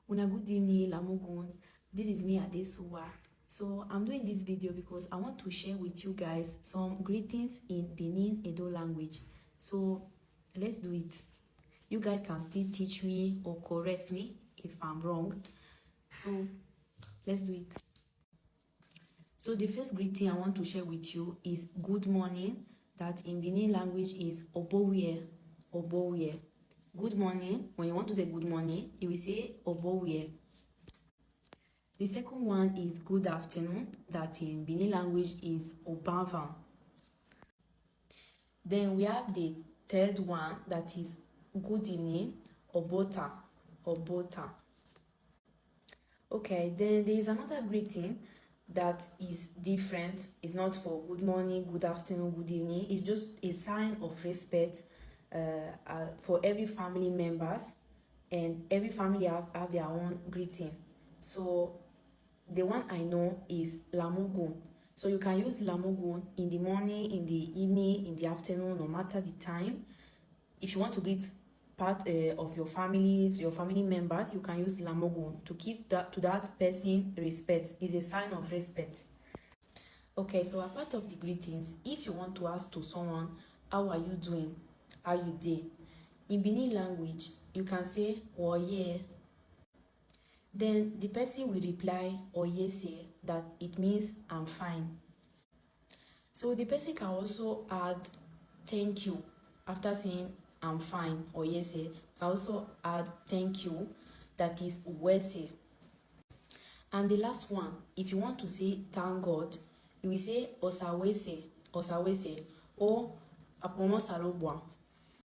Una good evening, Lamugun. This is me, Adesuwa. So I'm doing this video because I want to share with you guys some greetings in Benin Edo language. So let's do it. You guys can still teach me or correct me if I'm wrong. So let's do it. So the first greeting I want to share with you is good morning. That in Benin language is Obowie. Obowie. Good morning. When you want to say good morning, you will say Obowie. The second one is good afternoon. That in Benin language is Obanvan. Then we have the third one that is good evening, Obota. Obota. Okay, then there is another greeting that is different. It's not for good morning, good afternoon, good evening. It's just a sign of respect for every family members, and every family have their own greeting. So the one I know is Lamugun. So you can use Lamugun in the morning, in the evening, in the afternoon, no matter the time. If you want to greet part of your family members, you can use Lamugun to give that person respect. It's a sign of respect. Okay, so apart of the greetings, if you want to ask to someone, how are you doing? How you dey? In Benin language, you can say Oye. Then the person will reply Oyese, that it means I'm fine. So the person can also add thank you after saying I'm fine or Oyese. Can also add thank you, that is Uwese. And the last one, if you want to say thank God, you will say Osawese, Osawese, or Apomosarobwa.